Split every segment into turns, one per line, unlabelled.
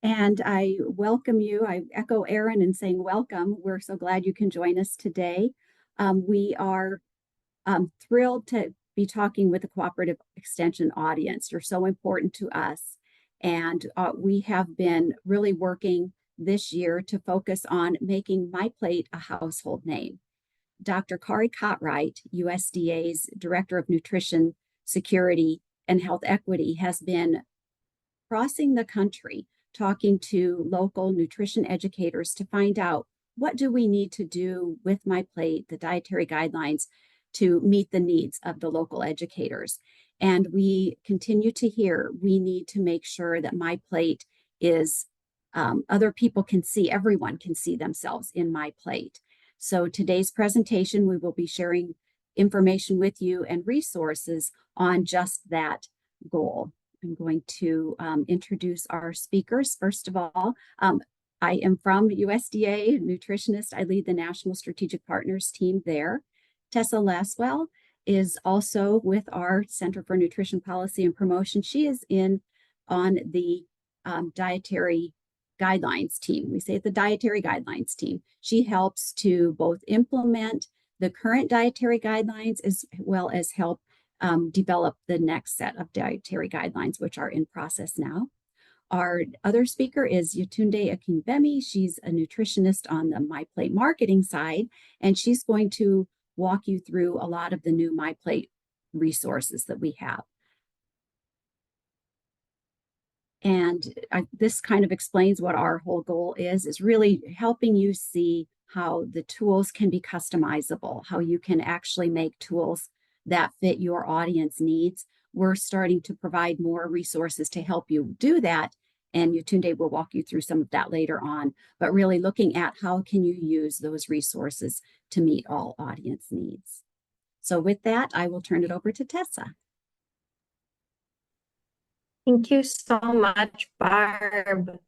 And I welcome you. I echo Erin in saying welcome. We're so glad you can join us today. We are thrilled to be talking with the Cooperative Extension audience. You're so important to us. And we have been really working this year to focus on making MyPlate a household name. Dr. Kari Cotright, USDA's Director of Nutrition Security and Health Equity, has been crossing the country talking to local nutrition educators to find out what do we need to do with MyPlate, the dietary guidelines, to meet the needs of the local educators. And we continue to hear we need to make sure that MyPlate is other people can see, everyone can see themselves in MyPlate. So today's presentation, we will be sharing information with you and resources on just that goal. I'm going to introduce our speakers. First of all, I am from USDA, nutritionist. I lead the National Strategic Partners team there. Tessa Laswell is also with our Center for Nutrition Policy and Promotion. She is on the dietary guidelines team. We say the dietary guidelines team. She helps to both implement the current dietary guidelines as well as help develop the next set of dietary guidelines, which are in process now. Our other speaker is Yetunde Akinbemi. She's a nutritionist on the MyPlate marketing side, and she's going to walk you through a lot of the new MyPlate resources that we have. And this kind of explains what our whole goal is really helping you see how the tools can be customizable, how you can actually make tools that fit your audience needs. We're starting to provide more resources to help you do that. And Yetunde will walk you through some of that later on, but really looking at how can you use those resources to meet all audience needs. So with that, I will turn it over to Tessa.
Thank you so much, Barb.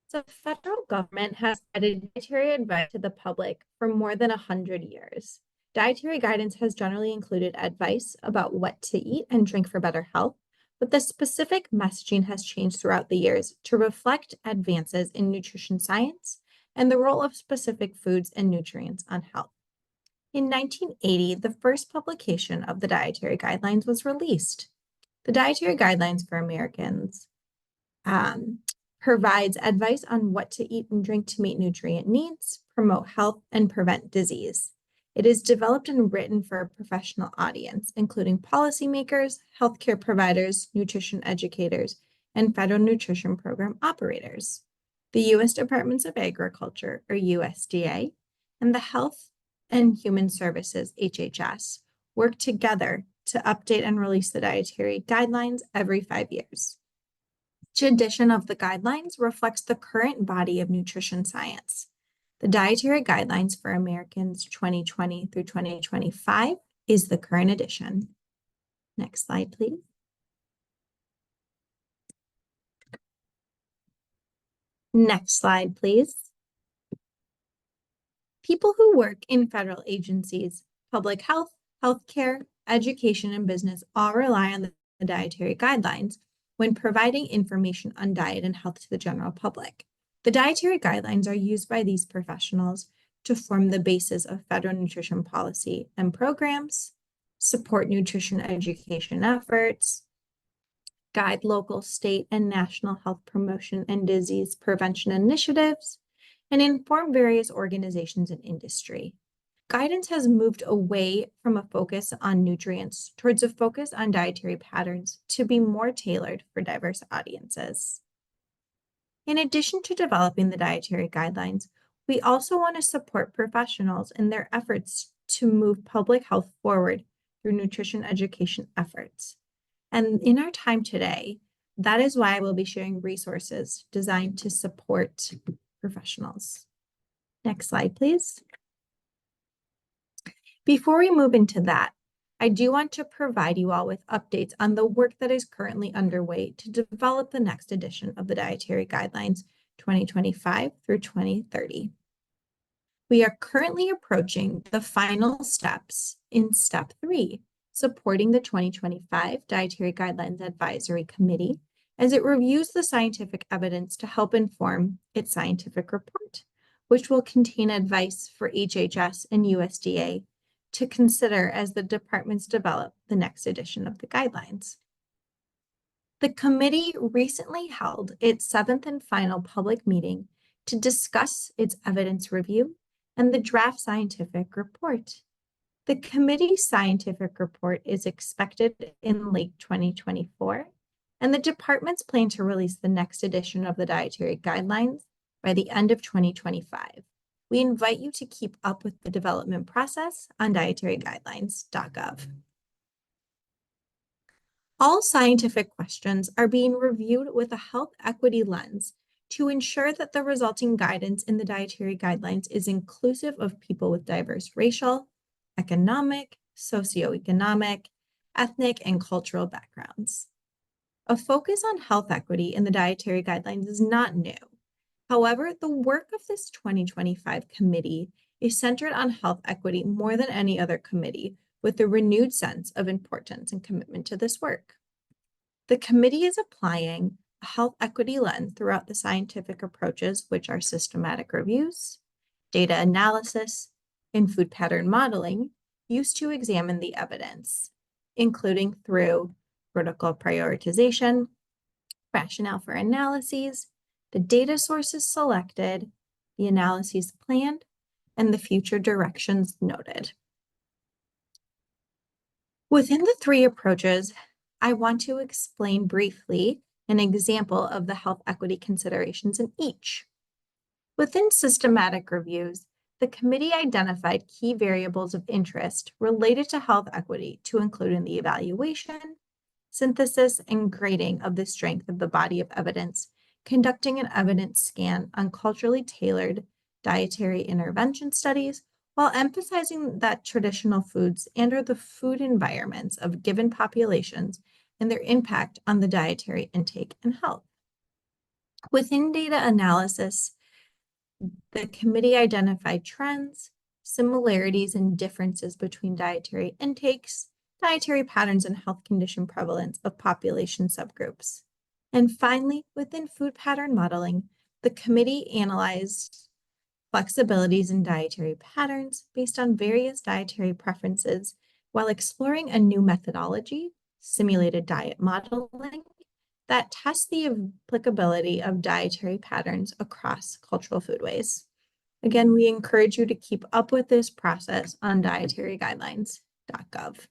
So the federal government has provided dietary advice to the public for more than 100 years. Dietary guidance has generally included advice about what to eat and drink for better health, but the specific messaging has changed throughout the years to reflect advances in nutrition science and the role of specific foods and nutrients on health. In 1980, the first publication of the dietary guidelines was released. The Dietary Guidelines for Americans provides advice on what to eat and drink to meet nutrient needs, promote health, and prevent disease. It is developed and written for a professional audience, including policymakers, healthcare providers, nutrition educators, and federal nutrition program operators. The U.S. Departments of Agriculture, or USDA, and the Health and Human Services, HHS, work together to update and release the dietary guidelines every 5 years. Each edition of the guidelines reflects the current body of nutrition science. The Dietary Guidelines for Americans 2020 through 2025 is the current edition. Next slide, please. Next slide, please. People who work in federal agencies, public health, healthcare, education, and business all rely on the dietary guidelines when providing information on diet and health to the general public. The dietary guidelines are used by these professionals to form the basis of federal nutrition policy and programs, support nutrition education efforts, guide local, state, and national health promotion and disease prevention initiatives, and inform various organizations and industry. Guidance has moved away from a focus on nutrients towards a focus on dietary patterns to be more tailored for diverse audiences. In addition to developing the dietary guidelines, we also want to support professionals in their efforts to move public health forward through nutrition education efforts. And in our time today, that is why we'll be sharing resources designed to support professionals. Next slide, please. Before we move into that, I do want to provide you all with updates on the work that is currently underway to develop the next edition of the Dietary Guidelines 2025 through 2030. We are currently approaching the final steps in Step 3, supporting the 2025 Dietary Guidelines Advisory Committee as it reviews the scientific evidence to help inform its scientific report, which will contain advice for HHS and USDA to consider as the departments develop the next edition of the guidelines. The committee recently held its 7th and final public meeting to discuss its evidence review and the draft scientific report. The committee's scientific report is expected in late 2024, and the departments plan to release the next edition of the dietary guidelines by the end of 2025. We invite you to keep up with the development process on dietaryguidelines.gov. All scientific questions are being reviewed with a health equity lens to ensure that the resulting guidance in the dietary guidelines is inclusive of people with diverse racial, economic, socioeconomic, ethnic, and cultural backgrounds. A focus on health equity in the dietary guidelines is not new. However, the work of this 2025 committee is centered on health equity more than any other committee, with a renewed sense of importance and commitment to this work. The committee is applying a health equity lens throughout the scientific approaches, which are systematic reviews, data analysis, and food pattern modeling, used to examine the evidence, including through vertical prioritization, rationale for analyses, the data sources selected, the analyses planned, and the future directions noted. Within the three approaches, I want to explain briefly an example of the health equity considerations in each. Within systematic reviews, the committee identified key variables of interest related to health equity to include in the evaluation, synthesis, and grading of the strength of the body of evidence, conducting an evidence scan on culturally tailored dietary intervention studies, while emphasizing that traditional foods and/or the food environments of given populations and their impact on the dietary intake and health. Within data analysis, the committee identified trends, similarities, and differences between dietary intakes, dietary patterns, and health condition prevalence of population subgroups. And finally, within food pattern modeling, the committee analyzed flexibilities in dietary patterns based on various dietary preferences while exploring a new methodology, simulated diet modeling, that tests the applicability of dietary patterns across cultural foodways. Again, we encourage you to keep up with this process on dietaryguidelines.gov.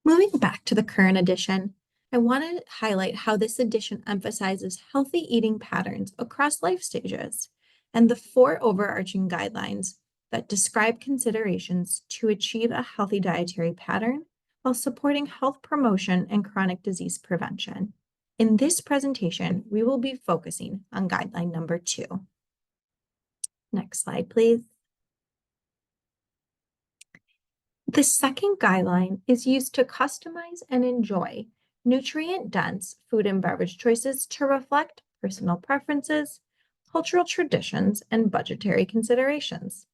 Moving back to the current edition, I want to highlight how this edition emphasizes healthy eating patterns across life stages and the 4 overarching guidelines that describe considerations to achieve a healthy dietary pattern while supporting health promotion and chronic disease prevention. In this presentation, we will be focusing on guideline number 2. Next slide, please. The second guideline is used to customize and enjoy nutrient-dense food and beverage choices to reflect personal preferences, cultural traditions, and budgetary considerations.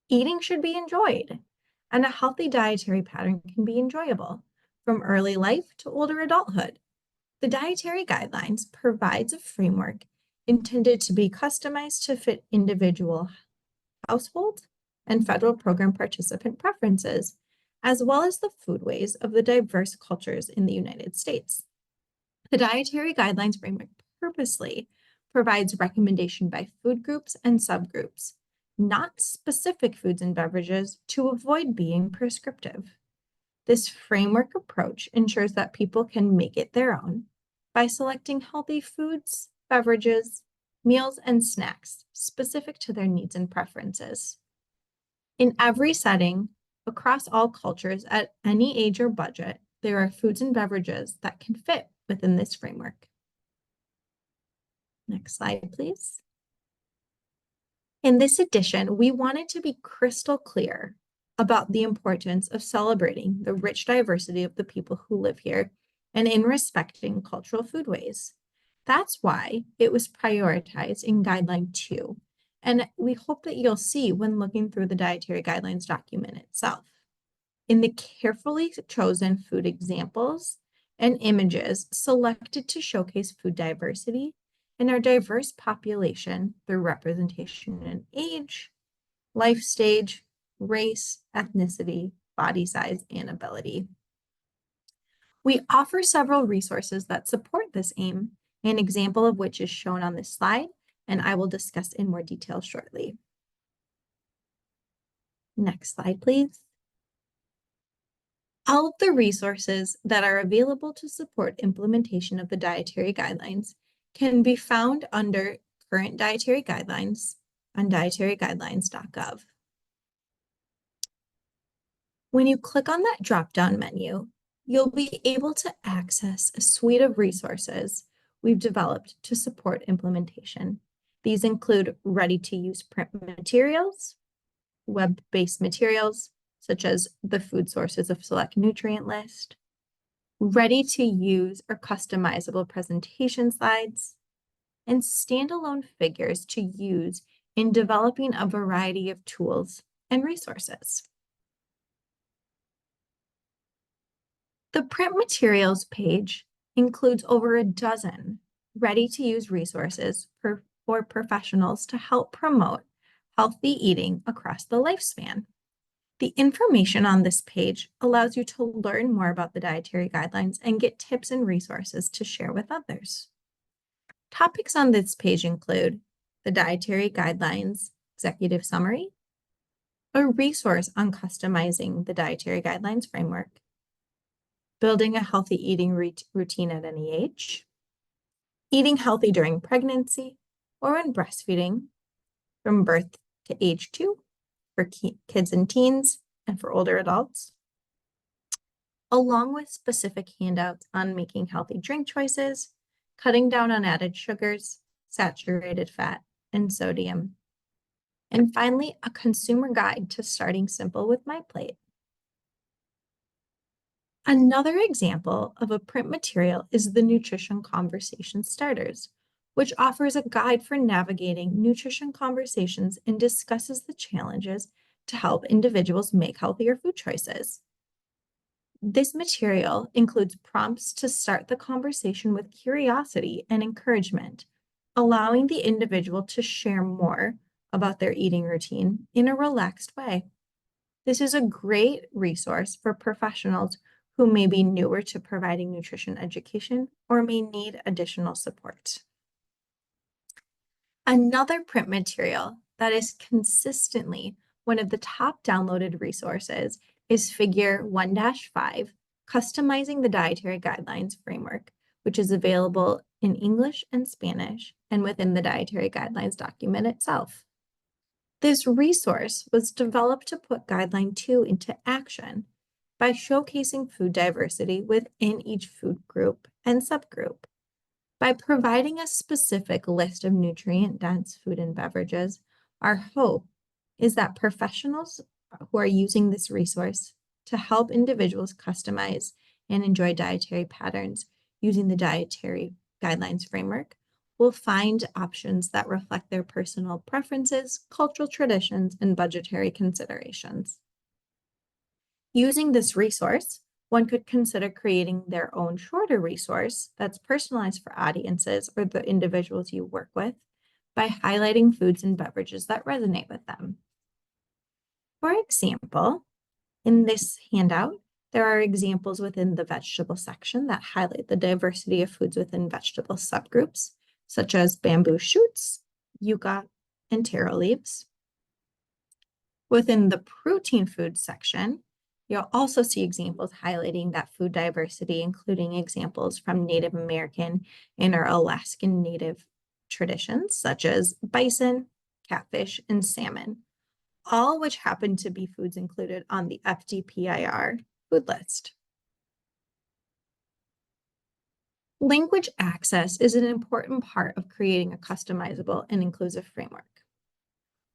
Eating should be enjoyed, and a healthy dietary pattern can be enjoyable from early life to older adulthood. The dietary guidelines provides a framework intended to be customized to fit individual household and federal program participant preferences, as well as the foodways of the diverse cultures in the United States. The dietary guidelines framework purposely provides recommendation by food groups and subgroups, not specific foods and beverages, to avoid being prescriptive. This framework approach ensures that people can make it their own by selecting healthy foods, beverages, meals, and snacks specific to their needs and preferences. In every setting, across all cultures, at any age or budget, there are foods and beverages that can fit within this framework. Next slide, please. In this edition, we wanted to be crystal clear about the importance of celebrating the rich diversity of the people who live here and in respecting cultural foodways. That's why it was prioritized in Guideline 2, and we hope that you'll see when looking through the Dietary Guidelines document itself. In the carefully chosen food examples, and images selected to showcase food diversity in our diverse population through representation in age, life stage, race, ethnicity, body size, and ability. We offer several resources that support this aim, an example of which is shown on this slide, and I will discuss in more detail shortly. Next slide, please. All of the resources that are available to support implementation of the dietary guidelines can be found under Current Dietary Guidelines on dietaryguidelines.gov. When you click on that drop-down menu, you'll be able to access a suite of resources we've developed to support implementation. These include ready-to-use print materials, web-based materials, such as the food sources of select nutrient list, ready-to-use or customizable presentation slides, and standalone figures to use in developing a variety of tools and resources. The print materials page includes over a dozen ready-to-use resources for professionals to help promote healthy eating across the lifespan. The information on this page allows you to learn more about the dietary guidelines and get tips and resources to share with others. Topics on this page include the Dietary Guidelines Executive Summary, a resource on customizing the Dietary Guidelines framework, building a healthy eating routine at any age, eating healthy during pregnancy or when breastfeeding from birth to age 2 for kids and teens and for older adults, along with specific handouts on making healthy drink choices, cutting down on added sugars, saturated fat, and sodium. And finally, a consumer guide to starting simple with MyPlate. Another example of a print material is the Nutrition Conversation Starters, which offers a guide for navigating nutrition conversations and discusses the challenges to help individuals make healthier food choices. This material includes prompts to start the conversation with curiosity and encouragement, allowing the individual to share more about their eating routine in a relaxed way. This is a great resource for professionals who may be newer to providing nutrition education or may need additional support. Another print material that is consistently one of the top downloaded resources is Figure 1-5, Customizing the Dietary Guidelines Framework, which is available in English and Spanish and within the Dietary Guidelines document itself. This resource was developed to put Guideline 2 into action by showcasing food diversity within each food group and subgroup. By providing a specific list of nutrient-dense food and beverages, our hope is that professionals who are using this resource to help individuals customize and enjoy dietary patterns using the Dietary Guidelines framework will find options that reflect their personal preferences, cultural traditions, and budgetary considerations. Using this resource, one could consider creating their own shorter resource that's personalized for audiences or the individuals you work with by highlighting foods and beverages that resonate with them. For example, in this handout, there are examples within the vegetable section that highlight the diversity of foods within vegetable subgroups, such as bamboo shoots, yucca, and taro leaves. Within the protein food section, you'll also see examples highlighting that food diversity, including examples from Native American and or Alaskan Native traditions, such as bison, catfish, and salmon, all which happen to be foods included on the FDPIR food list. Language access is an important part of creating a customizable and inclusive framework.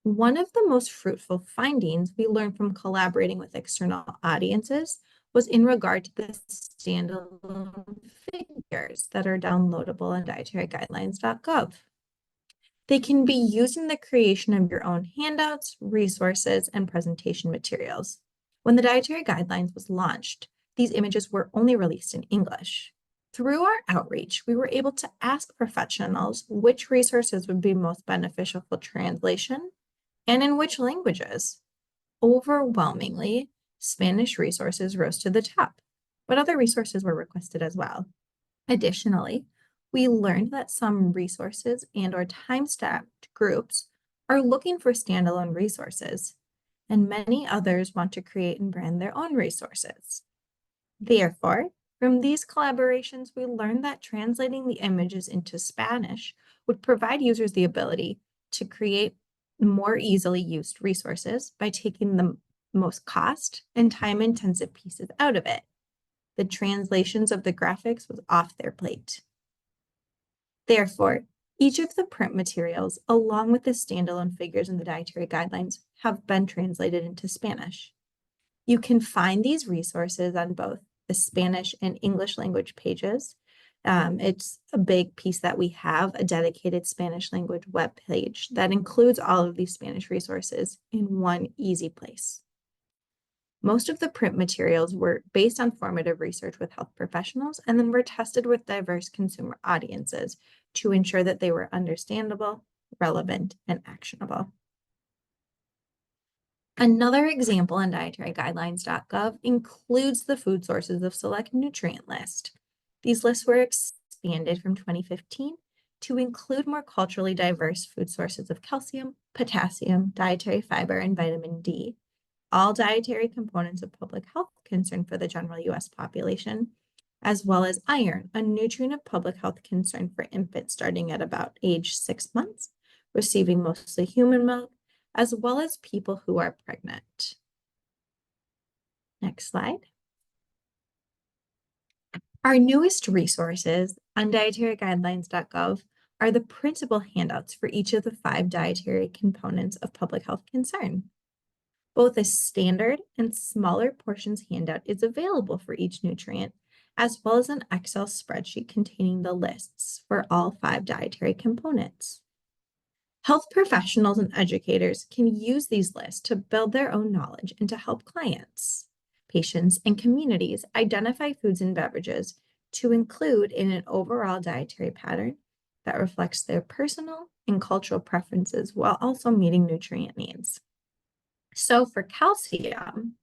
One of the most fruitful findings we learned from collaborating with external audiences was in regard to the standalone figures that are downloadable on dietaryguidelines.gov. They can be used in the creation of your own handouts, resources, and presentation materials. When the Dietary Guidelines was launched, these images were only released in English. Through our outreach, we were able to ask professionals which resources would be most beneficial for translation and in which languages. Overwhelmingly, Spanish resources rose to the top, but other resources were requested as well. Additionally, we learned that some resources and/or time-stamped groups are looking for standalone resources, and many others want to create and brand their own resources. Therefore, from these collaborations, we learned that translating the images into Spanish would provide users the ability to create more easily used resources by taking the most cost and time-intensive pieces out of it. The translations of the graphics was off their plate. Therefore, each of the print materials, along with the standalone figures in the dietary guidelines, have been translated into Spanish. You can find these resources on both the Spanish and English language pages. It's a big piece that we have, a dedicated Spanish language web page that includes all of these Spanish resources in one easy place. Most of the print materials were based on formative research with health professionals and then were tested with diverse consumer audiences to ensure that they were understandable, relevant, and actionable. Another example on dietaryguidelines.gov includes the food sources of select nutrient list. These lists were expanded from 2015 to include more culturally diverse food sources of calcium, potassium, dietary fiber, and vitamin D, all dietary components of public health concern for the general U.S. population, as well as iron, a nutrient of public health concern for infants starting at about age 6 months, receiving mostly human milk, as well as people who are pregnant. Next slide. Our newest resources on dietaryguidelines.gov are the printable handouts for each of the 5 dietary components of public health concern. Both a standard and smaller portions handout is available for each nutrient, as well as an Excel spreadsheet containing the lists for all 5 dietary components. Health professionals and educators can use these lists to build their own knowledge and to help clients, patients, and communities identify foods and beverages to include in an overall dietary pattern that reflects their personal and cultural preferences while also meeting nutrient needs. So for calcium,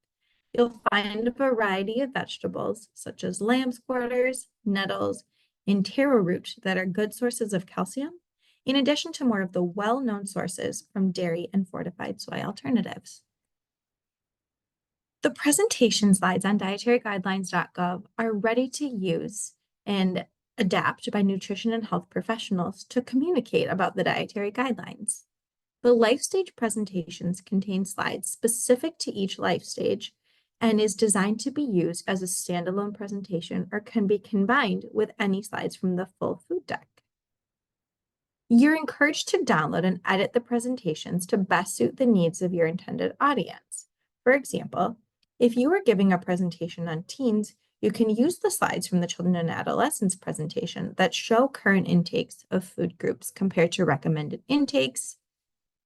you'll find a variety of vegetables such as lamb's quarters, nettles, and taro root that are good sources of calcium, in addition to more of the well-known sources from dairy and fortified soy alternatives. The presentation slides on dietaryguidelines.gov are ready to use and adapt by nutrition and health professionals to communicate about the dietary guidelines. The life stage presentations contain slides specific to each life stage and is designed to be used as a standalone presentation or can be combined with any slides from the full food deck. You're encouraged to download and edit the presentations to best suit the needs of your intended audience. For example, if you are giving a presentation on teens, you can use the slides from the children and adolescents presentation that show current intakes of food groups compared to recommended intakes,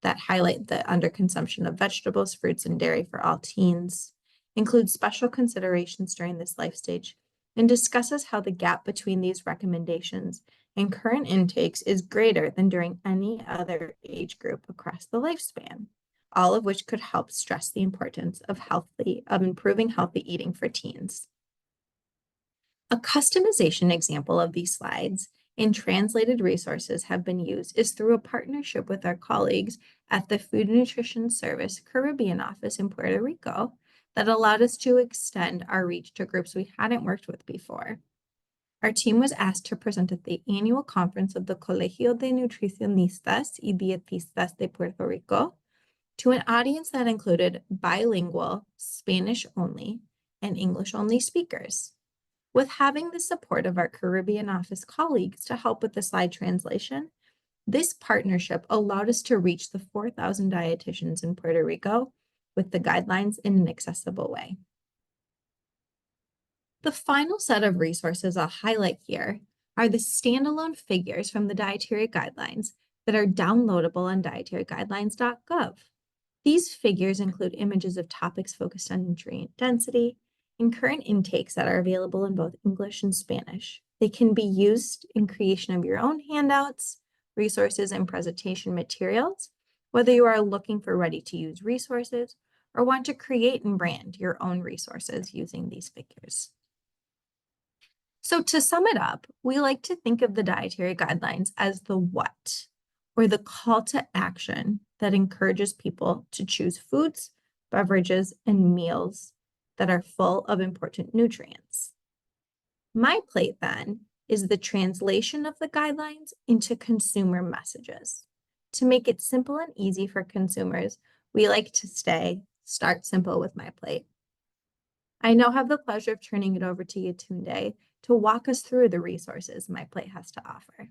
that highlight the underconsumption of vegetables, fruits, and dairy for all teens, include special considerations during this life stage, and discusses how the gap between these recommendations and current intakes is greater than during any other age group across the lifespan, all of which could help stress the importance of improving healthy eating for teens. A customization example of these slides in translated resources have been used is through a partnership with our colleagues at the Food and Nutrition Service Caribbean office in Puerto Rico that allowed us to extend our reach to groups we hadn't worked with before. Our team was asked to present at the annual conference of the Colegio de Nutricionistas y Dietistas de Puerto Rico to an audience that included bilingual, Spanish-only, and English-only speakers. With having the support of our Caribbean office colleagues to help with the slide translation, this partnership allowed us to reach the 4,000 dietitians in Puerto Rico with the guidelines in an accessible way. The final set of resources I'll highlight here are the standalone figures from the dietary guidelines that are downloadable on dietaryguidelines.gov. These figures include images of topics focused on nutrient density, and current intakes that are available in both English and Spanish. They can be used in creation of your own handouts, resources, and presentation materials, whether you are looking for ready-to-use resources or want to create and brand your own resources using these figures. So to sum it up, we like to think of the dietary guidelines as the what, or the call to action that encourages people to choose foods, beverages, and meals that are full of important nutrients. MyPlate then is the translation of the guidelines into consumer messages. To make it simple and easy for consumers, we like to start simple with MyPlate. I now have the pleasure of turning it over to Yetunde to walk us through the resources MyPlate has to offer.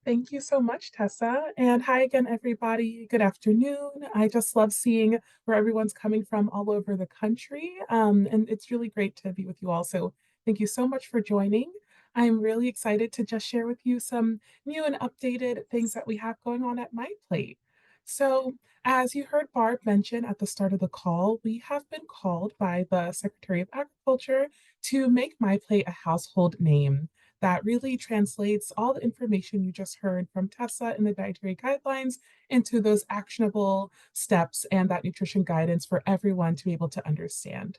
Thank you so much, Tessa. And hi again, everybody. Good afternoon. I just love seeing where everyone's coming from all over the country. And it's really great to be with you all. So thank you so much for joining. I'm really excited to just share with you some new and updated things that we have going on at MyPlate. So, as you heard Barb mention at the start of the call, we have been called by the Secretary of Agriculture to make MyPlate a household name that really translates all the information you just heard from Tessa in the dietary guidelines into those actionable steps and that nutrition guidance for everyone to be able to understand.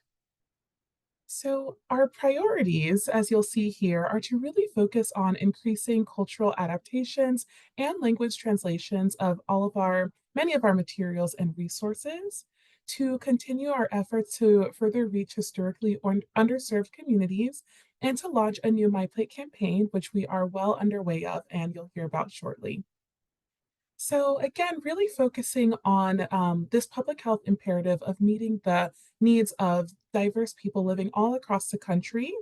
So, our priorities, as you'll see here, are to really focus on increasing cultural adaptations and language translations of many of our materials and resources, to continue our efforts to further reach historically underserved communities, and to launch a new MyPlate campaign, which we are well underway of and you'll hear about shortly. So again, really focusing on this public health imperative of meeting the needs of diverse people living all across the country.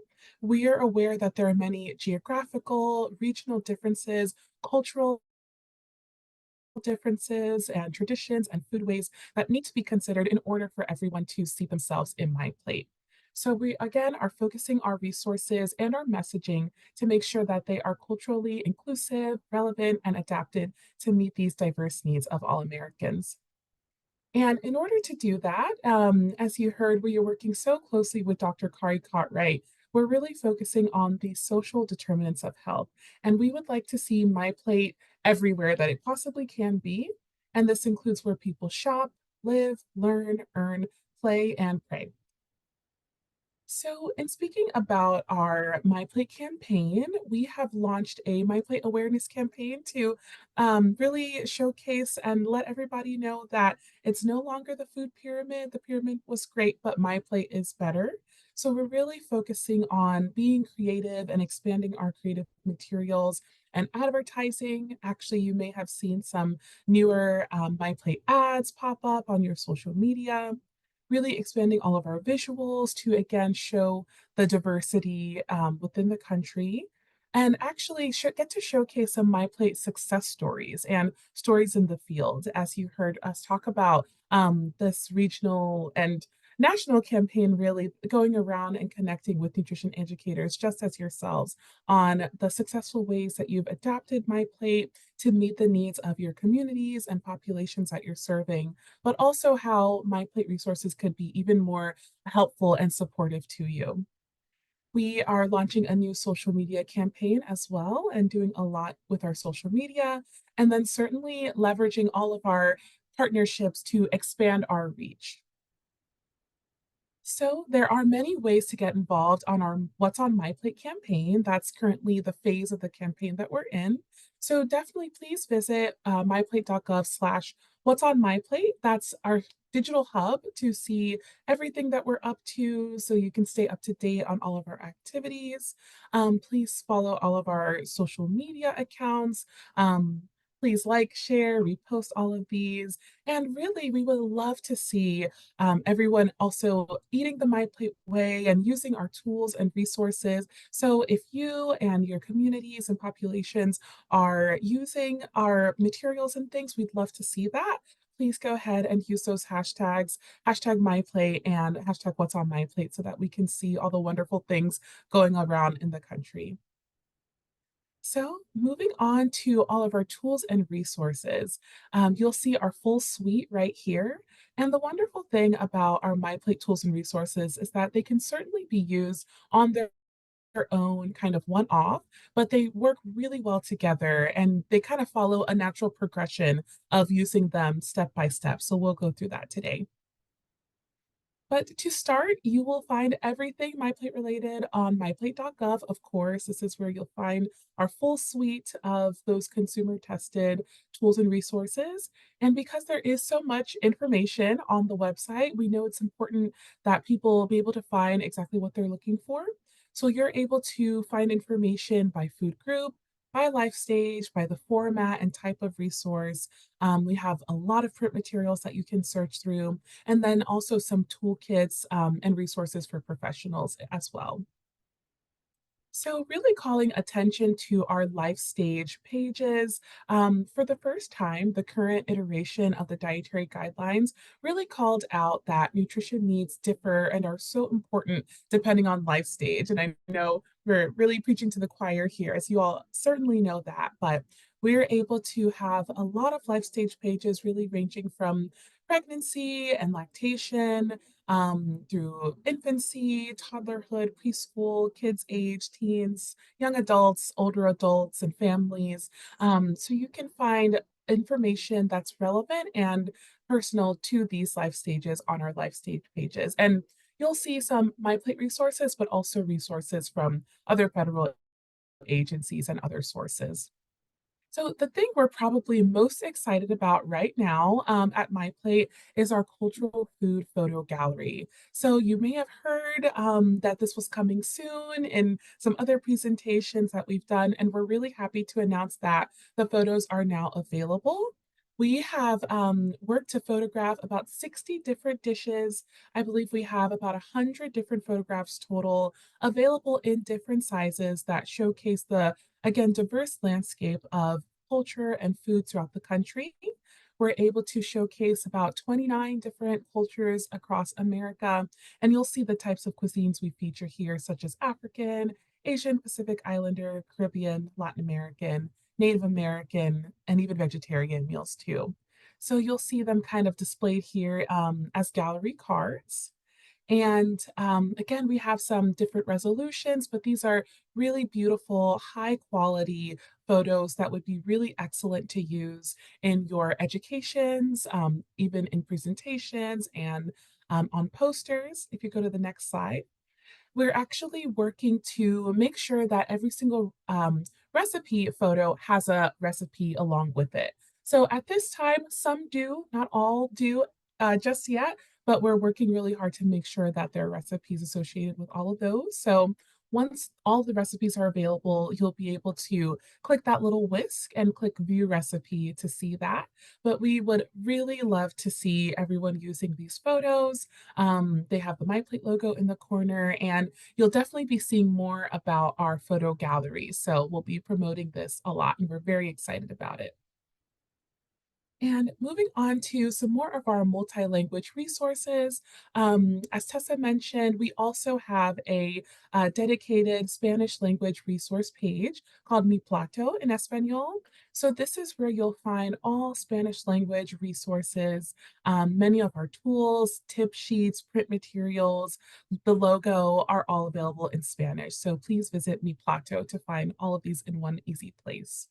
We are aware that there are many geographical, regional differences, cultural differences and traditions and foodways that need to be considered in order for everyone to see themselves in MyPlate. So we again are focusing our resources and our messaging to make sure that they are culturally inclusive, relevant, and adapted to meet these diverse needs of all Americans. And in order to do that, as you heard, we are working so closely with Dr. Kari Cartwright. We're really focusing on the social determinants of health. And we would like to see MyPlate everywhere that it possibly can be. And this includes where people shop, live, learn, earn, play, and pray. So, in speaking about our MyPlate campaign, we have launched a MyPlate awareness campaign to really showcase and let everybody know that it's no longer the food pyramid. The pyramid was great, but MyPlate is better. So, we're really focusing on being creative and expanding our creative materials and advertising. Actually, you may have seen some newer MyPlate ads pop up on your social media, really expanding all of our visuals to again show the diversity within the country and actually get to showcase some MyPlate success stories and stories in the field. As you heard us talk about this regional and national campaign, really going around and connecting with nutrition educators just as yourselves on the successful ways that you've adapted MyPlate to meet the needs of your communities and populations that you're serving, but also how MyPlate resources could be even more helpful and supportive to you. We are launching a new social media campaign as well and doing a lot with our social media, and then certainly leveraging all of our partnerships to expand our reach. So there are many ways to get involved on our What's on My Plate campaign. That's currently the phase of the campaign that we're in. So definitely please visit myplate.gov/. What's on My Plate. That's our digital hub to see everything that we're up to so you can stay up to date on all of our activities. Please follow all of our social media accounts. Please like, share, repost all of these. And really, we would love to see everyone also eating the MyPlate way and using our tools and resources. So if you and your communities and populations are using our materials and things, we'd love to see that. Please go ahead and use those hashtags, hashtag MyPlate and hashtag What's on MyPlate, so that we can see all the wonderful things going around in the country. So, moving on to all of our tools and resources, you'll see our full suite right here. And the wonderful thing about our MyPlate tools and resources is that they can certainly be used on their own kind of one off, but they work really well together and they kind of follow a natural progression of using them step by step. So, we'll go through that today. But to start, you will find everything MyPlate related on myplate.gov. Of course, this is where you'll find our full suite of those consumer tested tools and resources. And because there is so much information on the website, we know it's important that people be able to find exactly what they're looking for. So you're able to find information by food group, by life stage, by the format and type of resource. We have a lot of print materials that you can search through, and then also some toolkits and resources for professionals as well. So, really calling attention to our life stage pages. For the first time, the current iteration of the dietary guidelines really called out that nutrition needs differ and are so important depending on life stage. And I know we're really preaching to the choir here, as you all certainly know that, but we're able to have a lot of life stage pages really ranging from pregnancy and lactation through infancy, toddlerhood, preschool, kids age, teens, young adults, older adults, and families. So you can find information that's relevant and personal to these life stages on our life stage pages. And you'll see some MyPlate resources, but also resources from other federal agencies and other sources. So the thing we're probably most excited about right now at MyPlate is our cultural food photo gallery. So you may have heard that this was coming soon in some other presentations that we've done, and we're really happy to announce that the photos are now available. We have worked to photograph about 60 different dishes. I believe we have about 100 different photographs total available in different sizes that showcase the, again, diverse landscape of culture and food throughout the country. We're able to showcase about 29 different cultures across America, and you'll see the types of cuisines we feature here, such as African, Asian, Pacific Islander, Caribbean, Latin American, Native American, and even vegetarian meals too. So you'll see them kind of displayed here as gallery cards. And again, we have some different resolutions, but these are really beautiful, high quality photos that would be really excellent to use in your educations, even in presentations and on posters. If you go to the next slide, we're actually working to make sure that every single recipe photo has a recipe along with it. So at this time, some do, not all do just yet, but we're working really hard to make sure that there are recipes associated with all of those. So once all the recipes are available, you'll be able to click that little whisk and click view recipe to see that. But we would really love to see everyone using these photos. They have the MyPlate logo in the corner, and you'll definitely be seeing more about our photo gallery. So we'll be promoting this a lot, and we're very excited about it. And moving on to some more of our multi-language resources. As Tessa mentioned, we also have a dedicated Spanish language resource page called Mi Plato in Espanol. So this is where you'll find all Spanish language resources, many of our tools, tip sheets, print materials, the logo are all available in Spanish. So please visit Mi Plato to find all of these in one easy place.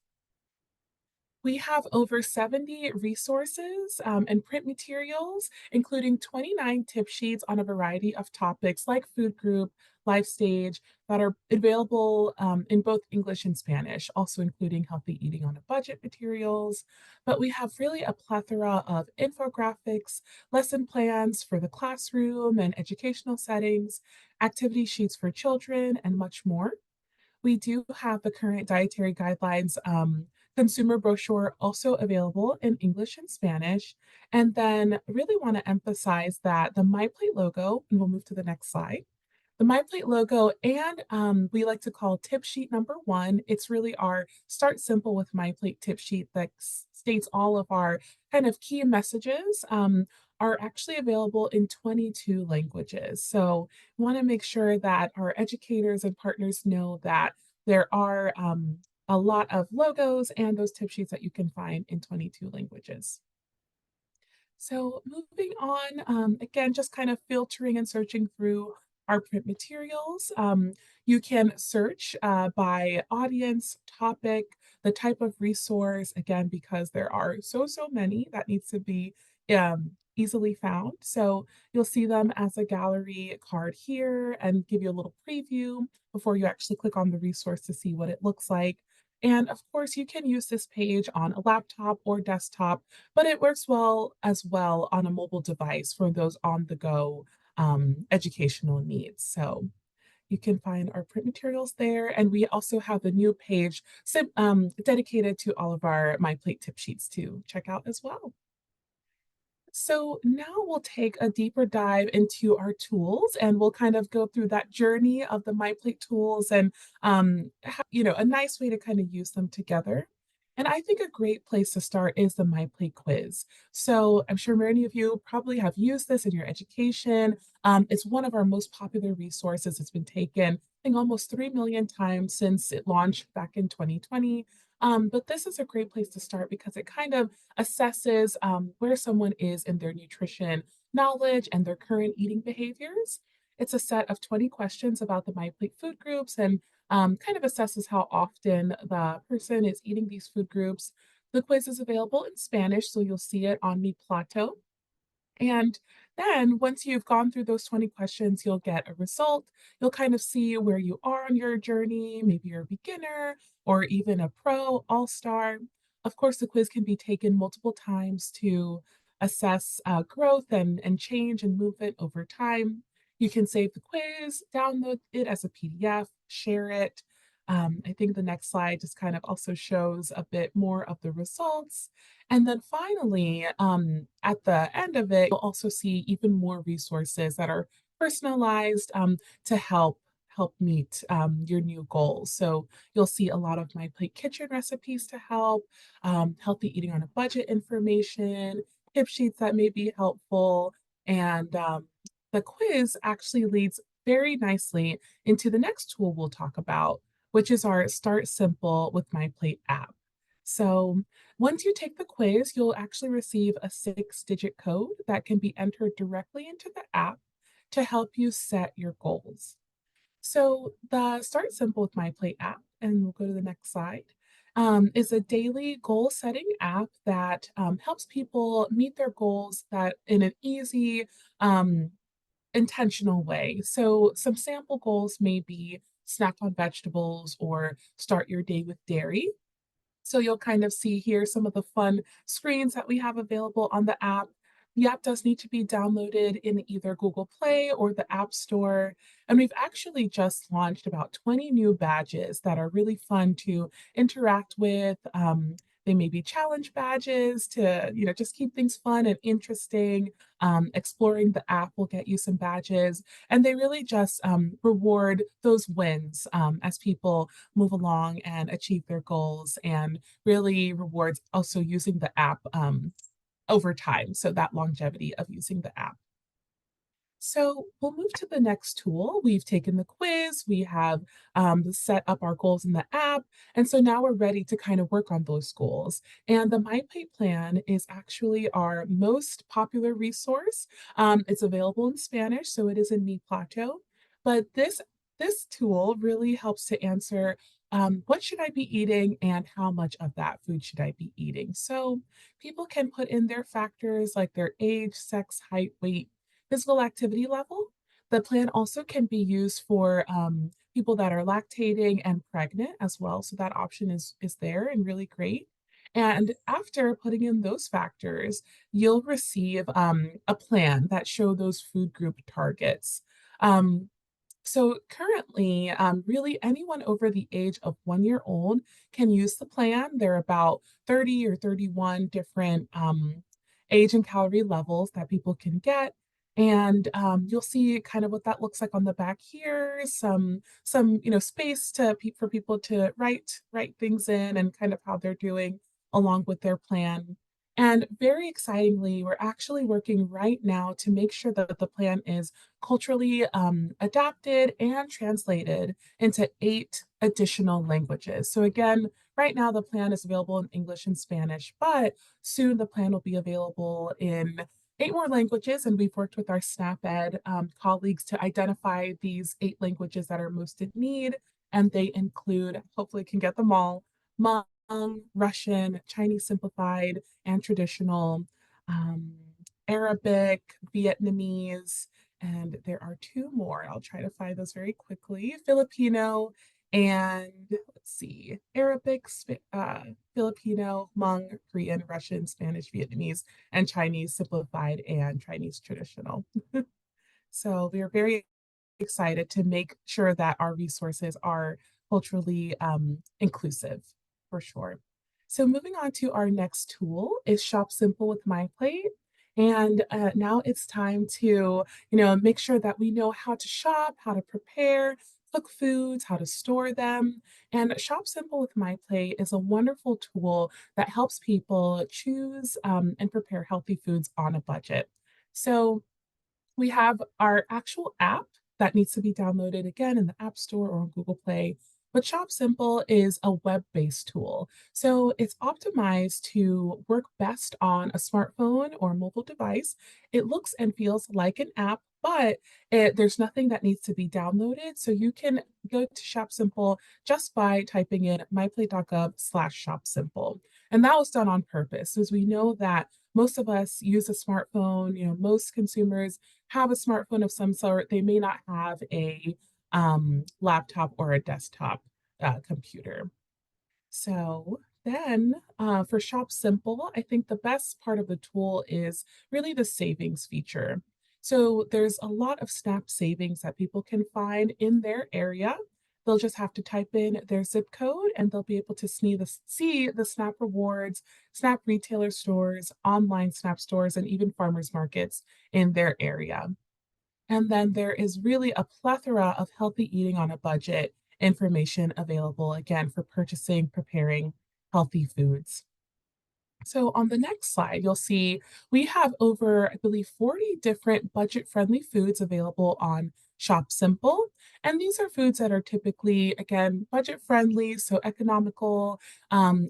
We have over 70 resources and print materials, including 29 tip sheets on a variety of topics like food group, life stage, that are available in both English and Spanish, also including healthy eating on a budget materials. But we have really a plethora of infographics, lesson plans for the classroom and educational settings, activity sheets for children, and much more. We do have the current dietary guidelines consumer brochure also available in English and Spanish. And then really want to emphasize that the MyPlate logo, and we'll move to the next slide. The MyPlate logo and we like to call tip sheet number one. It's really our start simple with MyPlate tip sheet that states all of our kind of key messages. Are actually available in 22 languages. So we want to make sure that our educators and partners know that there are a lot of logos and those tip sheets that you can find in 22 languages. So moving on, again, just kind of filtering and searching through our print materials. You can search by audience, topic, the type of resource, again, because there are so many that needs to be easily found. So you'll see them as a gallery card here and give you a little preview before you actually click on the resource to see what it looks like. And of course, you can use this page on a laptop or desktop, but it works well as well on a mobile device for those on the go educational needs. So you can find our print materials there. And we also have a new page dedicated to all of our MyPlate tip sheets to check out as well. So now we'll take a deeper dive into our tools and we'll kind of go through that journey of the MyPlate tools and a nice way to kind of use them together. And I think a great place to start is the MyPlate quiz. So I'm sure many of you probably have used this in your education. It's one of our most popular resources. It's been taken, I think, almost 3 million times since it launched back in 2020. But this is a great place to start because it kind of assesses where someone is in their nutrition knowledge and their current eating behaviors. It's a set of 20 questions about the MyPlate food groups and kind of assesses how often the person is eating these food groups. The quiz is available in Spanish, so you'll see it on MyPlato. And then once you've gone through those 20 questions, you'll get a result. You'll kind of see where you are on your journey. Maybe you're a beginner or even a pro, all-star. Of course, the quiz can be taken multiple times to assess growth and change and movement over time. You can save the quiz, download it as a PDF, share it. I think the next slide just kind of also shows a bit more of the results. And then finally, at the end of it, you'll also see even more resources that are personalized to help meet your new goals. So you'll see a lot of My Plate Kitchen recipes to help, healthy eating on a budget information, tip sheets that may be helpful, and the quiz actually leads very nicely into the next tool we'll talk about, which is our Start Simple with My Plate app. So once you take the quiz, you'll actually receive a 6-digit code that can be entered directly into the app to help you set your goals. So the Start Simple with My Plate app, and we'll go to the next slide, is a daily goal setting app that helps people meet their goals that in an easy, intentional way. So some sample goals may be snack on vegetables or start your day with dairy. So you'll kind of see here some of the fun screens that we have available on the app. The app does need to be downloaded in either Google Play or the App Store. And we've actually just launched about 20 new badges that are really fun to interact with. They may be challenge badges to, just keep things fun and interesting. Exploring the app will get you some badges, and they really just reward those wins as people move along and achieve their goals, and really rewards also using the app over time. So that longevity of using the app. So we'll move to the next tool. We've taken the quiz, we have set up our goals in the app, and so now we're ready to kind of work on those goals. And the MyPlate plan is actually our most popular resource. It's available in Spanish, so it is in Mi Plato. But this tool really helps to answer what should I be eating and how much of that food should I be eating? So people can put in their factors like their age, sex, height, weight, physical activity level. The plan also can be used for people that are lactating and pregnant as well. So that option is there and really great. And after putting in those factors, you'll receive a plan that show those food group targets. Um, so currently, really anyone over the age of 1 year old can use the plan. There are about 30 or 31 different age and calorie levels that people can get. And you'll see kind of what that looks like on the back here. Some space for people to write things in and kind of how they're doing along with their plan. And very excitingly, we're actually working right now to make sure that the plan is culturally adapted and translated into 8 additional languages. So again, right now the plan is available in English and Spanish, but soon the plan will be available in 8 more languages. And we've worked with our SNAP-Ed colleagues to identify these 8 languages that are most in need. And they include, hopefully can get them all, Hmong, Russian, Chinese Simplified, and traditional, um, Arabic, Vietnamese, and there are 2 more. I'll try to find those very quickly. Filipino and let's see, Arabic, Filipino, Hmong, Korean, Russian, Spanish, Vietnamese, and Chinese Simplified and Chinese Traditional. So we are very excited to make sure that our resources are culturally inclusive for sure. So moving on to our next tool is Shop Simple with MyPlate. And now it's time to, make sure that we know how to shop, how to prepare, cook foods, how to store them. And Shop Simple with MyPlate is a wonderful tool that helps people choose and prepare healthy foods on a budget. So we have our actual app that needs to be downloaded again in the App Store or on Google Play. But Shop Simple is a web-based tool. So it's optimized to work best on a smartphone or mobile device. It looks and feels like an app, but there's nothing that needs to be downloaded. So you can go to Shop Simple just by typing in myplate.gov/shopsimple. And that was done on purpose, as we know that most of us use a smartphone. Most consumers have a smartphone of some sort. They may not have a laptop or a desktop computer. So then for Shop Simple, I think the best part of the tool is really the savings feature. So there's a lot of SNAP savings that people can find in their area. They'll just have to type in their zip code and they'll be able to see the SNAP rewards, SNAP retailer stores, online SNAP stores, and even farmers markets in their area. And then there is really a plethora of healthy eating on a budget information available, again, for purchasing, preparing healthy foods. So on the next slide, you'll see we have over, I believe, 40 different budget-friendly foods available on Shop Simple. And these are foods that are typically, again, budget-friendly, so economical,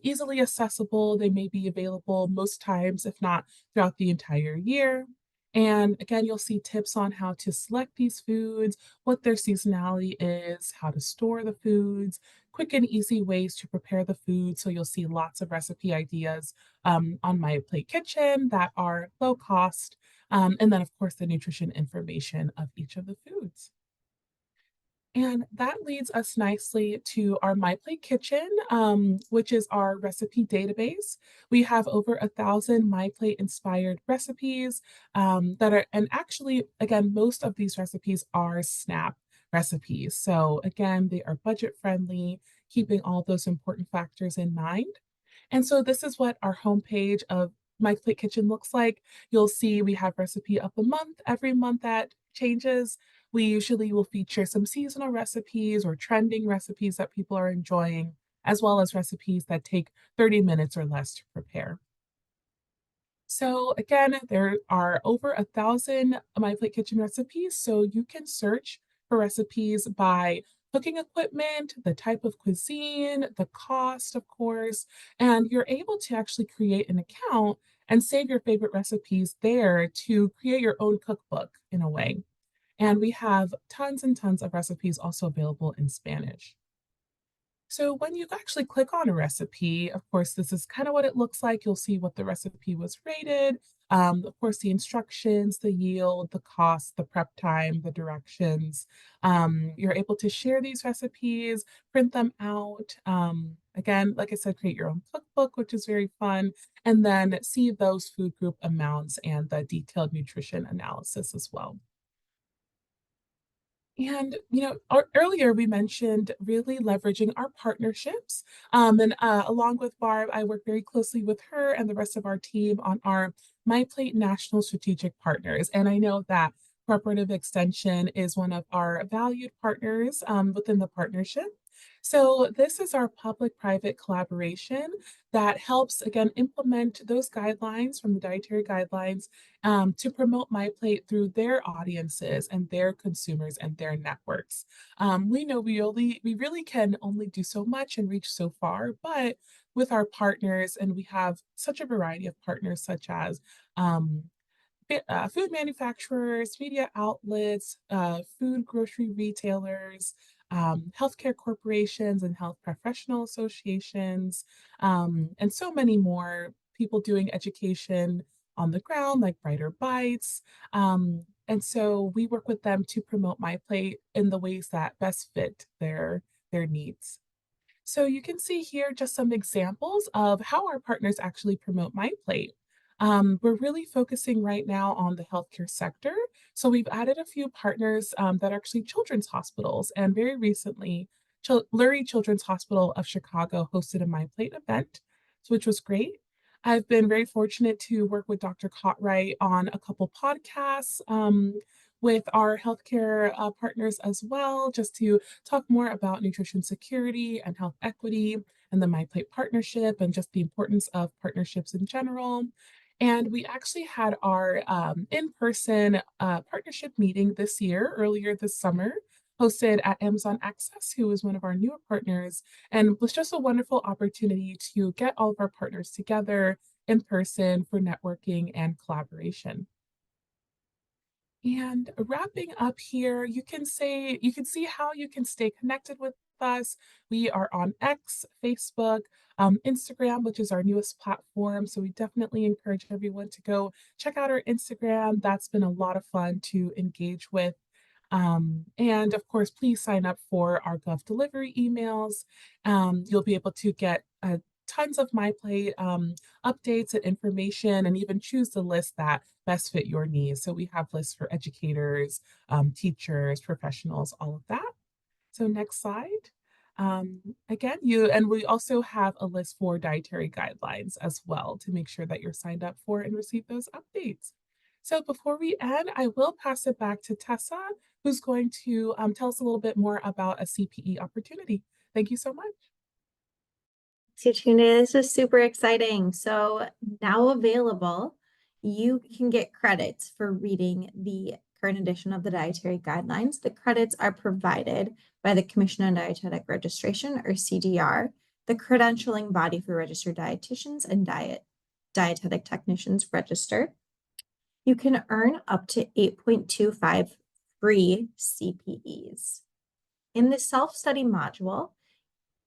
easily accessible. They may be available most times, if not throughout the entire year. And again, you'll see tips on how to select these foods, what their seasonality is, how to store the foods, quick and easy ways to prepare the food. So you'll see lots of recipe ideas on My Plate Kitchen that are low cost. And then, of course, the nutrition information of each of the foods. And that leads us nicely to our MyPlate Kitchen, which is our recipe database. We have over 1,000 MyPlate inspired recipes that are, and actually, again, most of these recipes are SNAP recipes. So again, they are budget friendly, keeping all those important factors in mind. And so this is what our homepage of My Plate Kitchen looks like. You'll see we have recipe of the month. Every month that changes. We usually will feature some seasonal recipes or trending recipes that people are enjoying, as well as recipes that take 30 minutes or less to prepare. So again, there are over 1,000 My Plate Kitchen recipes, so you can search for recipes by cooking equipment, the type of cuisine, the cost, of course, and you're able to actually create an account and save your favorite recipes there to create your own cookbook in a way. And we have tons and tons of recipes also available in Spanish. So when you actually click on a recipe, of course, this is kind of what it looks like. You'll see what the recipe was rated, of course, the instructions, the yield, the cost, the prep time, the directions. You're able to share these recipes, print them out. Again, like I said, create your own cookbook, which is very fun, and then see those food group amounts and the detailed nutrition analysis as well. And, earlier we mentioned really leveraging our partnerships. And along with Barb, I work very closely with her and the rest of our team on our MyPlate National Strategic Partners. And I know that Cooperative Extension is one of our valued partners within the partnership. So this is our public-private collaboration that helps, again, implement those guidelines from the dietary guidelines to promote MyPlate through their audiences and their consumers and their networks. We know we really can only do so much and reach so far, but with our partners, and we have such a variety of partners such as um, food manufacturers, media outlets, food grocery retailers, healthcare corporations and health professional associations, and so many more people doing education on the ground, like Brighter Bites. And so we work with them to promote MyPlate in the ways that best fit their needs. So you can see here just some examples of how our partners actually promote MyPlate. We're really focusing right now on the healthcare sector. So we've added a few partners that are actually children's hospitals. And very recently, Lurie Children's Hospital of Chicago hosted a MyPlate event, which was great. I've been very fortunate to work with Dr. Cotright on a couple podcasts with our healthcare partners as well, just to talk more about nutrition security and health equity and the MyPlate partnership and just the importance of partnerships in general. And we actually had our in-person partnership meeting this year, earlier this summer, hosted at Amazon Access, who is one of our newer partners, and was just a wonderful opportunity to get all of our partners together in person for networking and collaboration. And wrapping up here, you can see how you can stay connected with us. We are on X, Facebook, Instagram, which is our newest platform. So we definitely encourage everyone to go check out our Instagram. That's been a lot of fun to engage with. And of course, please sign up for our Gov delivery emails. You'll be able to get tons of MyPlate updates and information, and even choose the list that best fit your needs. So we have lists for educators, teachers, professionals, all of that. So next slide. Again, we also have a list for dietary guidelines as well to make sure that you're signed up for and receive those updates. So before we end, I will pass it back to Tessa, who's going to tell us a little bit more about a CPE opportunity. Thank you so much.
Tune-in. This is super exciting. So now available, you can get credits for reading the current edition of the Dietary Guidelines. The credits are provided by the Commission on Dietetic Registration, or CDR, the credentialing body for registered dietitians and dietetic technicians registered. You can earn up to 8.25 free CPEs. In the self-study module,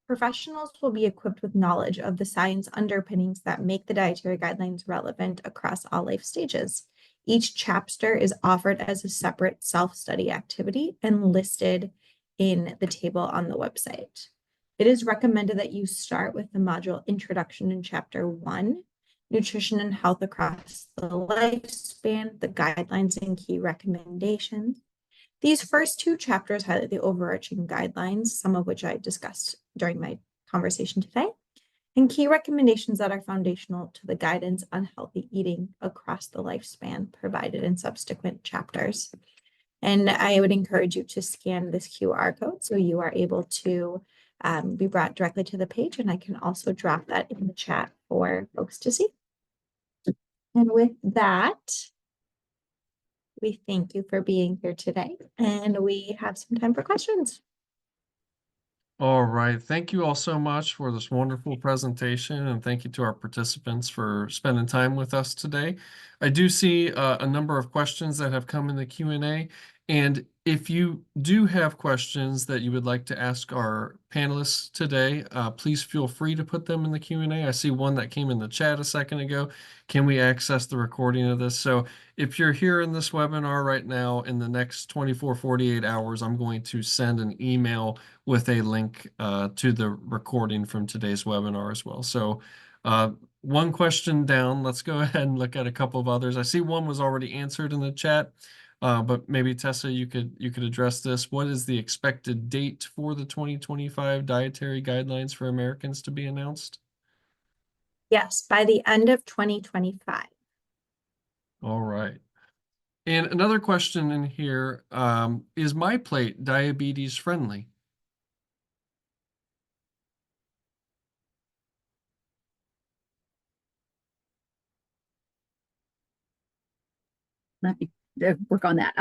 professionals will be equipped with knowledge of the science underpinnings that make the dietary guidelines relevant across all life stages. Each chapter is offered as a separate self-study activity and listed in the table on the website. It is recommended that you start with the module Introduction in Chapter 1, Nutrition and Health Across the Lifespan, the Guidelines and Key Recommendations. These first two chapters highlight the overarching guidelines, some of which I discussed during my conversation today, and key recommendations that are foundational to the guidance on healthy eating across the lifespan provided in subsequent chapters. And I would encourage you to scan this QR code so you are able to be brought directly to the page, and I can also drop that in the chat for folks to see. And with that, we thank you for being here today, and we have some time for questions.
All right. Thank you all so much for this wonderful presentation, and thank you to our participants for spending time with us today. I do see a number of questions that have come in the Q&A, and if you do have questions that you would like to ask our panelists today, please feel free to put them in the Q&A. I see one that came in the chat a second ago. Can we access the recording of this? So if you're here in this webinar right now, in the next 24, 48 hours, I'm going to send an email with a link to the recording from today's webinar as well. So one question down. Let's go ahead and look at a couple of others. I see one was already answered in the chat, but maybe Tessa, you could address this. What is the expected date for the 2025 dietary guidelines for Americans to be announced?
Yes, by the end of 2025.
All right. And another question in here, is MyPlate diabetes friendly?
let me work on that.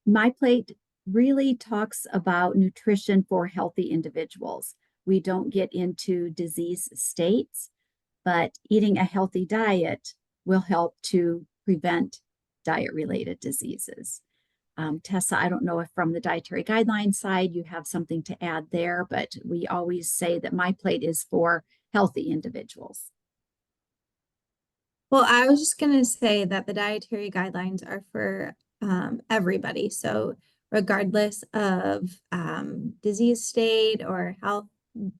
MyPlate really talks about nutrition for healthy individuals. We don't get into disease states, but eating a healthy diet will help to prevent diet-related diseases. Tessa, I don't know if from the dietary guideline side you have something to add there, but we always say that MyPlate is for healthy individuals.
Well, I was just going to say that the dietary guidelines are for everybody. So regardless of disease state or health,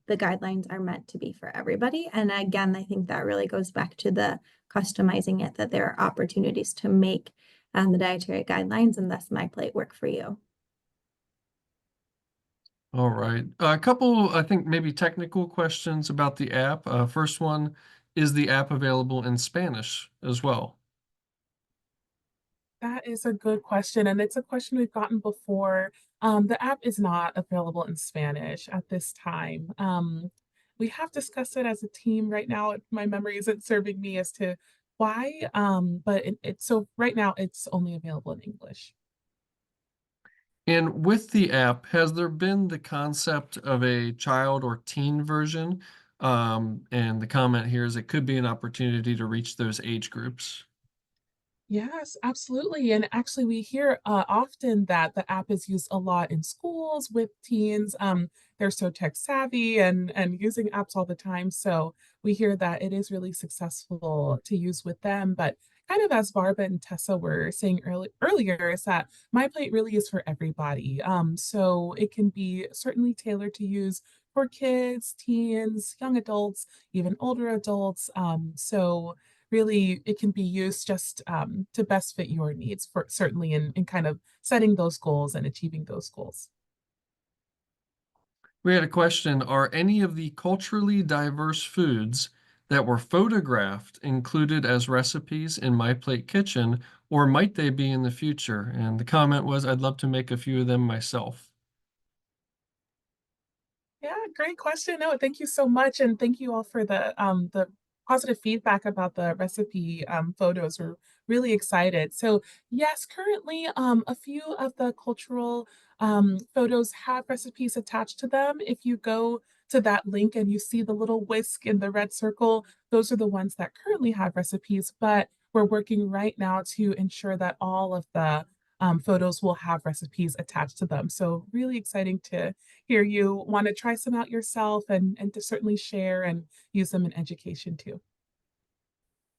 the guidelines are meant to be for everybody. And again, I think that really goes back to the customizing it, that there are opportunities to make the dietary guidelines and thus MyPlate work for you.
All right. A couple, I think, maybe technical questions about the app. First one, is the app available in Spanish as well?
That is a good question, and it's a question we've gotten before. The app is not available in Spanish at this time. We have discussed it as a team right now. My memory isn't serving me as to why, but so right now it's only available in English.
And with the app, has there been the concept of a child or teen version? And the comment here is it could be an opportunity to reach those age groups.
Yes, absolutely. And actually, we hear often that the app is used a lot in schools with teens. They're so tech savvy and using apps all the time. So we hear that it is really successful to use with them. But kind of as Barba and Tessa were saying earlier, is that MyPlate really is for everybody. So it can be certainly tailored to use for kids, teens, young adults, even older adults. So really it can be used just to best fit your needs for certainly in kind of setting those goals and achieving those goals.
We had a question, are any of the culturally diverse foods that were photographed included as recipes in My Plate Kitchen, or might they be in the future? And the comment was, I'd love to make a few of them myself.
Yeah, great question. No, thank you so much, and thank you all for the positive feedback about the recipe photos. We're really excited. So yes, currently a few of the cultural photos have recipes attached to them. If you go to that link and you see the little whisk in the red circle, those are the ones that currently have recipes. But we're working right now to ensure that all of the photos will have recipes attached to them. So really exciting to hear you want to try some out yourself and to certainly share and use them in education too.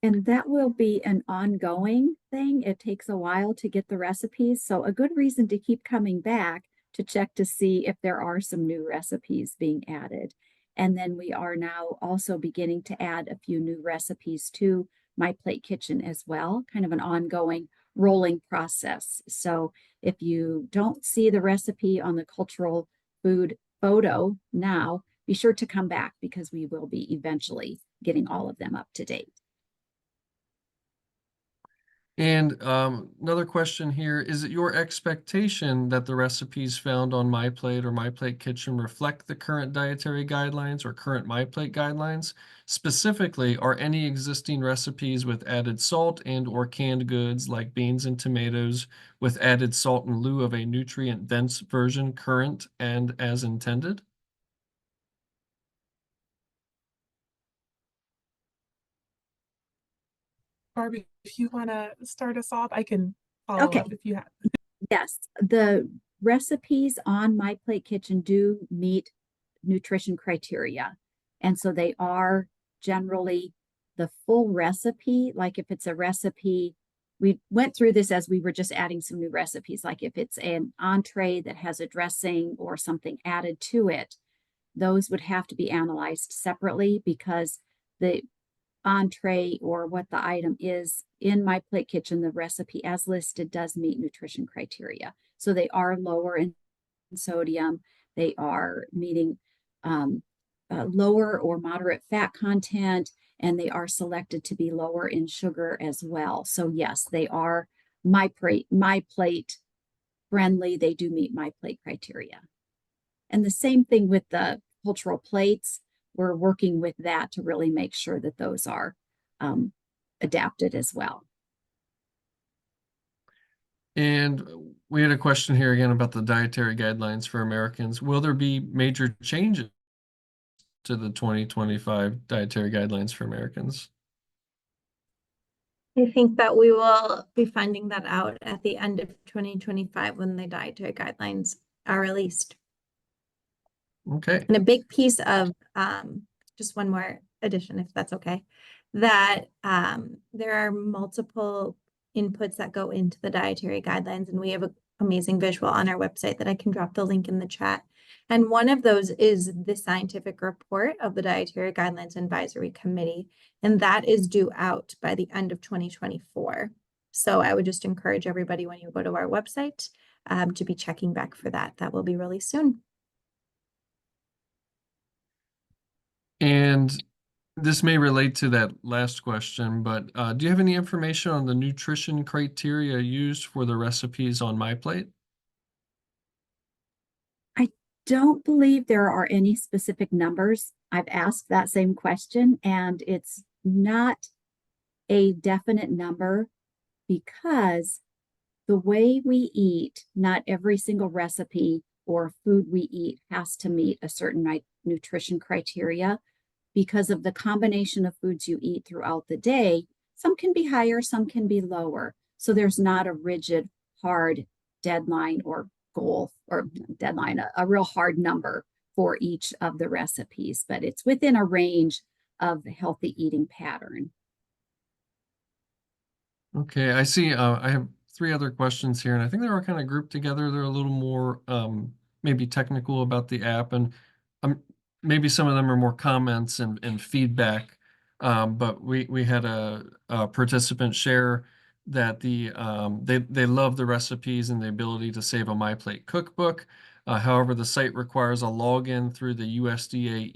And that will be an ongoing thing. It takes a while to get the recipes. So a good reason to keep coming back to check to see if there are some new recipes being added. And then we are now also beginning to add a few new recipes to My Plate Kitchen as well, kind of an ongoing rolling process. So if you don't see the recipe on the cultural food photo now, be sure to come back because we will be eventually getting all of them up to date.
And another question here, is it your expectation that the recipes found on MyPlate or MyPlate Kitchen reflect the current dietary guidelines or current MyPlate guidelines? Specifically, are any existing recipes with added salt and or canned goods like beans and tomatoes with added salt in lieu of a nutrient-dense version current and as intended?
Barbie, if you want to start us off, I can follow
Okay.
up if you have.
Yes, the recipes on My Plate Kitchen do meet nutrition criteria. And so they are generally the full recipe. Like if it's a recipe, we went through this as we were just adding some new recipes. Like if it's an entree that has a dressing or something added to it, those would have to be analyzed separately because the entree or what the item is in My Plate Kitchen, the recipe as listed does meet nutrition criteria. So they are lower in sodium, they are meeting lower or moderate fat content, and they are selected to be lower in sugar as well. So yes, they are My Plate friendly. They do meet My Plate criteria. And the same thing with the cultural plates. We're working with that to really make sure that those are adapted as well.
And we had a question here again about the dietary guidelines for Americans. Will there be major changes to the 2025 dietary guidelines for Americans?
I think that we will be finding that out at the end of 2025 when the dietary guidelines are released.
Okay.
And a big piece of, just one more addition, if that's okay, that there are multiple inputs that go into the dietary guidelines, and we have an amazing visual on our website that I can drop the link in the chat. And one of those is the scientific report of the Dietary Guidelines Advisory Committee, and that is due out by the end of 2024. So I would just encourage everybody when you go to our website to be checking back for that. That will be really soon.
And this may relate to that last question, but do you have any information on the nutrition criteria used for the recipes on MyPlate?
I don't believe there are any specific numbers. I've asked that same question, and it's not a definite number because the way we eat, not every single recipe or food we eat has to meet a certain nutrition criteria because of the combination of foods you eat throughout the day. Some can be higher, some can be lower. So there's not a rigid, hard deadline or goal or deadline, a real hard number for each of the recipes, but it's within a range of the healthy eating pattern.
Okay, I see. I have three other questions here, and I think they were kind of grouped together. They're a little more maybe technical about the app, and maybe some of them are more comments and feedback. But we had a participant share that they love the recipes and the ability to save a MyPlate cookbook. However, the site requires a login through the USDA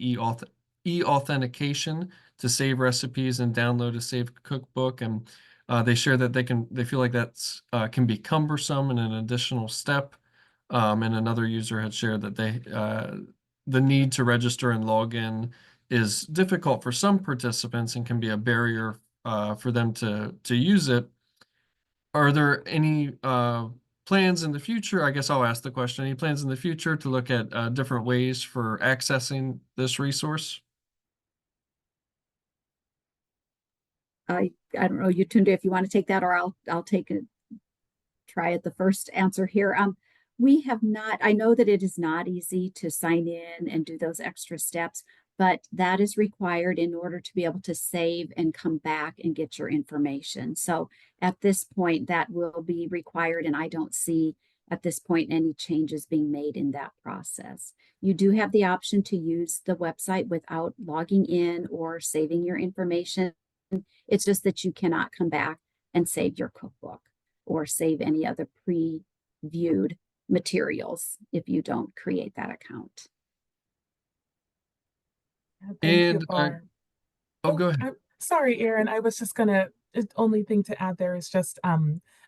e-authentication to save recipes and download a saved cookbook. And they share that they feel like that's can be cumbersome and an additional step. And another user had shared that the need to register and log in is difficult for some participants and can be a barrier for them to use it. Are there any plans in the future? I guess I'll ask the question. Any plans in the future to look at different ways for accessing this resource?
I don't know, you Tunde, if you want to take that, or I'll take it, try it the first answer here. We have not, I know that it is not easy to sign in and do those extra steps, but that is required in order to be able to save and come back and get your information. So at this point, that will be required, and I don't see at this point any changes being made in that process. You do have the option to use the website without logging in or saving your information. It's just that you cannot come back and save your cookbook or save any other pre-viewed materials if you don't create that account.
Thank you,
And
Barb.
go ahead.
Sorry, Erin. I was just gonna. The only thing to add there is just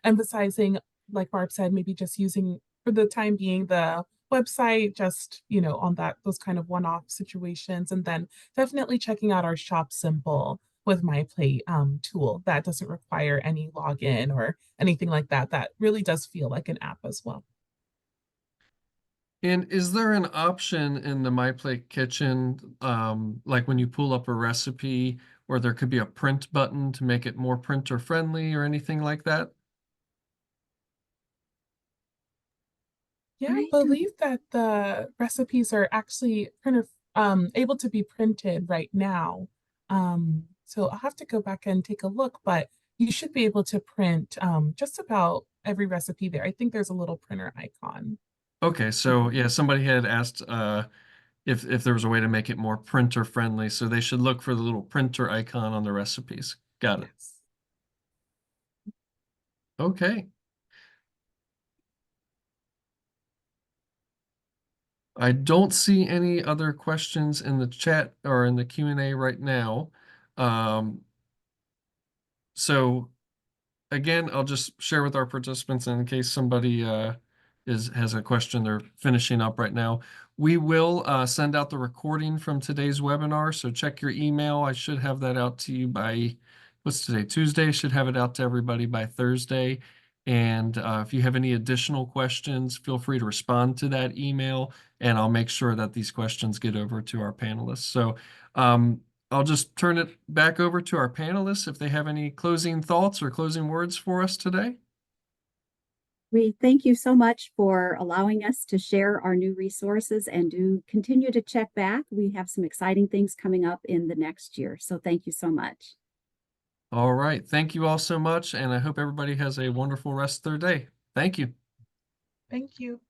emphasizing, like Barb said, maybe just using for the time being the website, just on those kind of one-off situations, and then definitely checking out our shop symbol with MyPlate tool that doesn't require any login or anything like that. That really does feel like an app as well.
And is there an option in the MyPlate Kitchen, like when you pull up a recipe, where there could be a print button to make it more printer friendly or anything like that?
Yeah, I believe that the recipes are actually able to be printed right now. So I'll have to go back and take a look, but you should be able to print just about every recipe there. I think there's a little printer icon.
Okay, so yeah, somebody had asked if there was a way to make it more printer friendly, so they should look for the little printer icon on the recipes. Got it.
Yes.
Okay. I don't see any other questions in the chat or in the Q&A right now. So again, I'll just share with our participants in case somebody has a question they're finishing up right now. We will send out the recording from today's webinar, so check your email. I should have that out to you by, what's today? Tuesday. Should have it out to everybody by Thursday. And if you have any additional questions, feel free to respond to that email, and I'll make sure that these questions get over to our panelists. So I'll just turn it back over to our panelists if they have any closing thoughts or closing words for us today.
We thank you so much for allowing us to share our new resources, and do continue to check back. We have some exciting things coming up in the next year. So thank you so much.
All right. Thank you all so much, and I hope everybody has a wonderful rest of their day. Thank you.
Thank you.